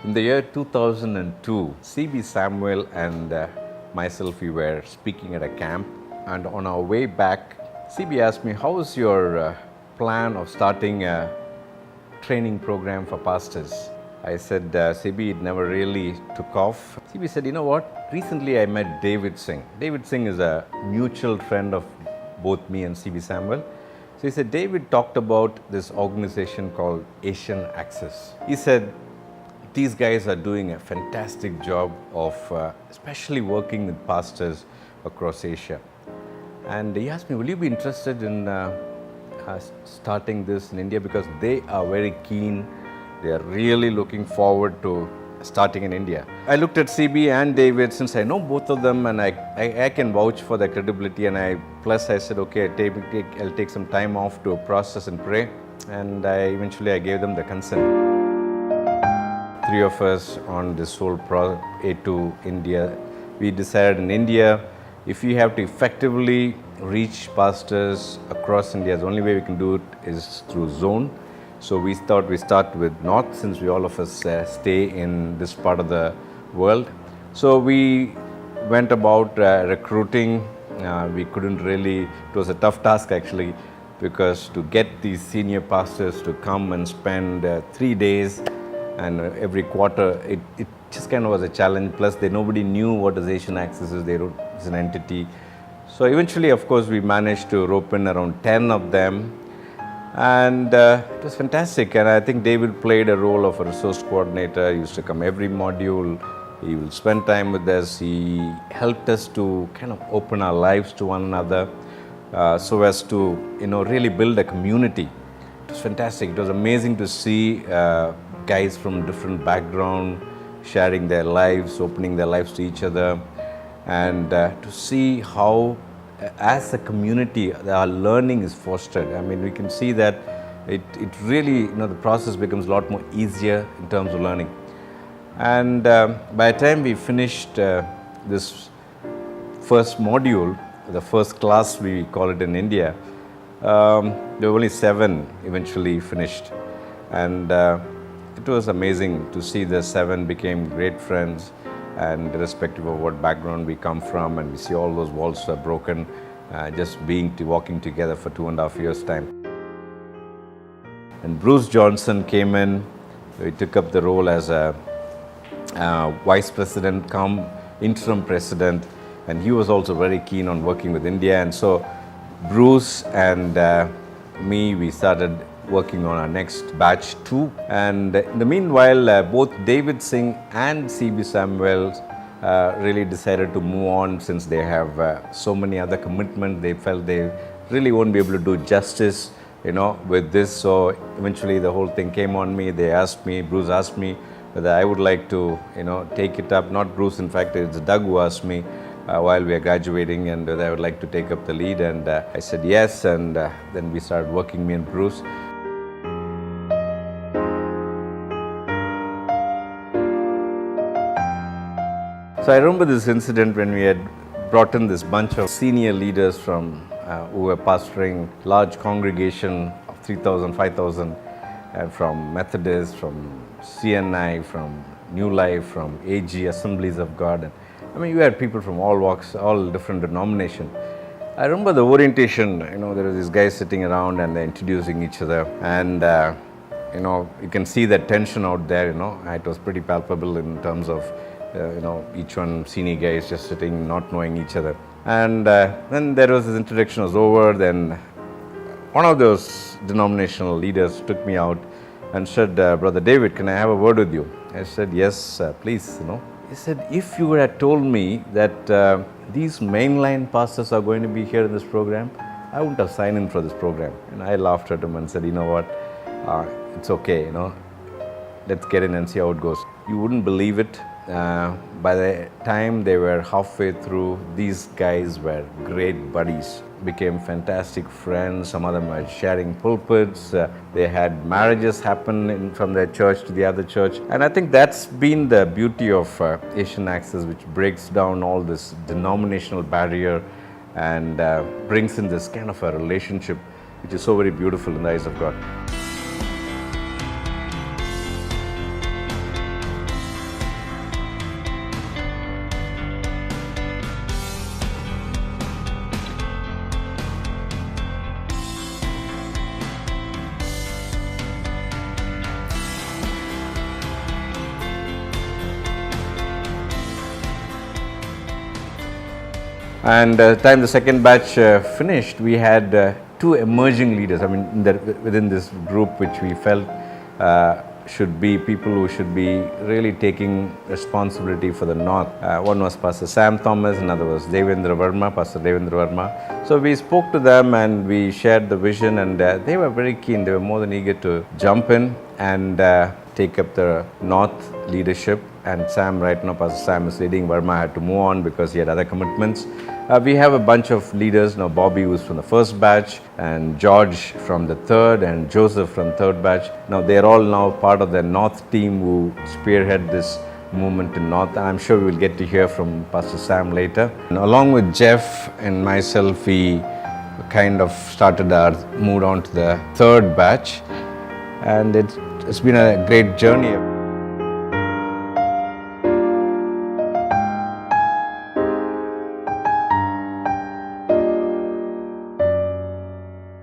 In the year 2002, C.B. Samuel and myself, we were speaking at a camp, and on our way back, C.B. asked me, how is your plan of starting a training program for pastors? I said, CB, it never really took off. CB said, you know what? Recently I met David Singh. David Singh is a mutual friend of both me and CB Samuel. So he said, David talked about this organization called Asian Access. He said, these guys are doing a fantastic job of especially working with pastors across Asia. And he asked me, will you be interested in starting this in India? Because they are very keen. They are really looking forward to starting in India. I looked at CB and David, since I know both of them and I can vouch for their credibility, and I said, okay, I'll take some time off to process and pray, and eventually I gave them the consent. Three of us on this whole project to India. We decided in India, if we have to effectively reach pastors across India, the only way we can do it is through zone. So we thought we start with North, since we all of us stay in this part of the world. So we went about recruiting. We couldn't really, it was a tough task actually, because to get these senior pastors to come and spend 3 days and every quarter, it just kind of was a challenge. Plus, nobody knew what is Asian Access is. It's an entity. So eventually, of course, we managed to rope in around 10 of them. And it was fantastic. And I think David played a role of a resource coordinator. He used to come every module. He will spend time with us. He helped us to kind of open our lives to one another, so as to really build a community. It was fantastic. It was amazing to see guys from different backgrounds sharing their lives, opening their lives to each other, and to see how as a community our learning is fostered. I mean, we can see that it really, the process becomes a lot more easier in terms of learning. And by the time we finished this first module, the first class we call it in India, there were only 7 eventually finished. And it was amazing to see the 7 became great friends, and irrespective of what background we come from, and we see all those walls are broken, just walking together for 2.5 years' time. And Bruce Johnson came in. He took up the role as a vice president come interim president, and he was also very keen on working with India. And so Bruce and me, we started working on our next batch 2. And in the meanwhile, both David Singh and CB Samuel really decided to move on, since they have so many other commitments. They felt they really won't be able to do justice, with this. So eventually the whole thing came on me. Bruce asked me whether I would like to, take it up. Not Bruce, in fact, it's Doug who asked me while we are graduating, and whether I would like to take up the lead. And I said yes, and then we started working, me and Bruce. So I remember this incident when we had brought in this bunch of senior leaders from who were pastoring large congregation of 3,000, 5,000, from Methodist, from CNI, from New Life, from AG, Assemblies of God. And, I mean, you had people from all walks, all different denominations. I remember the orientation, there were these guys sitting around and they're introducing each other. And, you can see that tension out there, It was pretty palpable in terms of each one senior guys just sitting, not knowing each other. And then there was this introduction was over. Then one of those denominational leaders took me out and said, Brother David, can I have a word with you? I said, yes, please, He said, if you had told me that these mainline pastors are going to be here in this program, I wouldn't have signed in for this program. And I laughed at him and said, you know what, it's okay, let's get in and see how it goes. You wouldn't believe it. By the time they were halfway through, these guys were great buddies, became fantastic friends. Some of them were sharing pulpits. They had marriages happen from their church to the other church. And I think that's been the beauty of Asian Access, which breaks down all this denominational barrier and brings in this kind of a relationship, which is so very beautiful in the eyes of God. And time the second batch finished, we had two emerging leaders. I mean, within this group, which we felt should be people who should be really taking responsibility for the North. One was Pastor Sam Thomas, another was Devendra Verma, Pastor Devendra Verma. So we spoke to them and we shared the vision, and they were very keen. They were more than eager to jump in and take up the North leadership. And Sam, right now, Pastor Sam is leading. Verma had to move on because he had other commitments. We have a bunch of leaders now. Bobby was from the first batch, and George from the third, and Joseph from third batch. Now they are all now part of the North team who spearhead this movement in North. And I'm sure we will get to hear from Pastor Sam later. And along with Jeff and myself, we kind of started our moved on to the third batch, and it's been a great journey.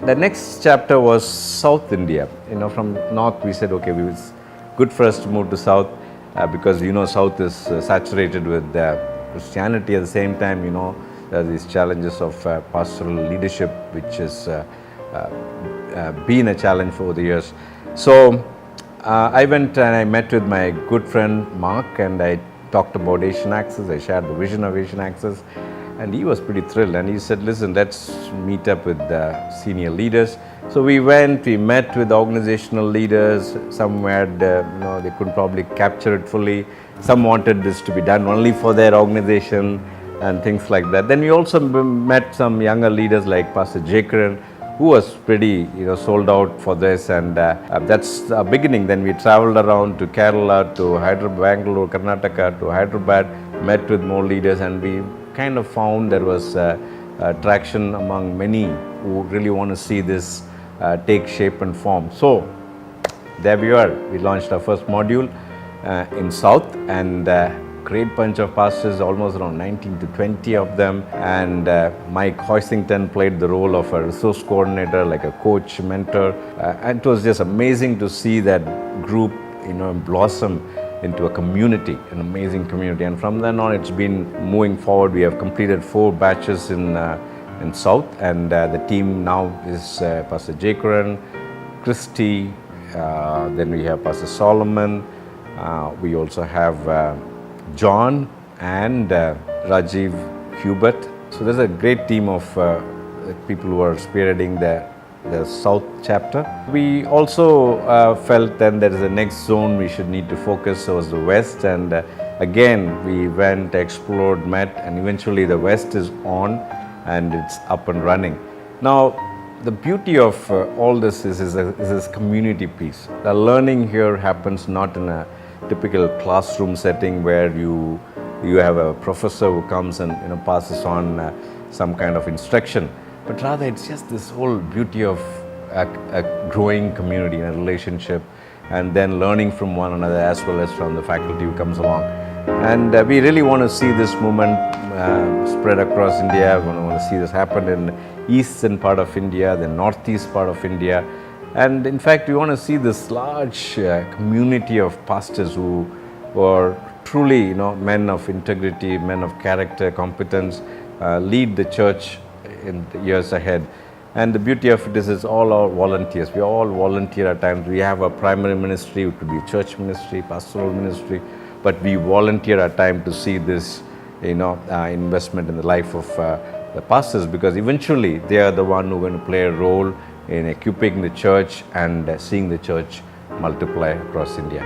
The next chapter was South India. From North we said, okay, it's good for us to move to South because South is saturated with Christianity. At the same time, there are these challenges of pastoral leadership, which has been a challenge over the years. So I went and I met with my good friend Mark, and I talked about Asian Access. I shared the vision of Asian Access. And he was pretty thrilled, and he said, listen, let's meet up with the senior leaders. So we met with organizational leaders. Some had, they couldn't probably capture it fully. Some wanted this to be done only for their organization and things like that. Then we also met some younger leaders like Pastor Jekaran, who was pretty sold out for this, and that's a beginning. Then we traveled around to Kerala, to Hyderabad, Bangalore, Karnataka, to Hyderabad, met with more leaders, and we kind of found there was traction among many who really want to see this take shape and form. So there we are. We launched our first module in South, and great bunch of pastors, almost around 19 to 20 of them. And Mike Hoisington played the role of a resource coordinator, like a coach, mentor. And it was just amazing to see that group, blossom into a community, an amazing community. And from then on, it's been moving forward. We have completed 4 batches in South, and the team now is Pastor Jekaran, Christy, then we have Pastor Solomon, we also have John and Rajiv Hubert. So there's a great team of people who are spearheading the South chapter. We also felt then there is a next zone we should need to focus was the West, and again we went, explored, met, and eventually the West is on and it's up and running. Now the beauty of all this is this community piece. The learning here happens not in a typical classroom setting where you have a professor who comes and passes on some kind of instruction, but rather it's just this whole beauty of a growing community and a relationship, and then learning from one another as well as from the faculty who comes along. And we really want to see this movement spread across India. We want to see this happen in eastern part of India, the northeast part of India. And in fact, we want to see this large community of pastors who are truly men of integrity, men of character, competence, lead the church in the years ahead. And the beauty of it is all our volunteers. We all volunteer at times. We have a primary ministry, it could be church ministry, pastoral ministry, but we volunteer at times to see this investment in the life of the pastors, because eventually they are the one who are going to play a role in equipping the church and seeing the church multiply across India.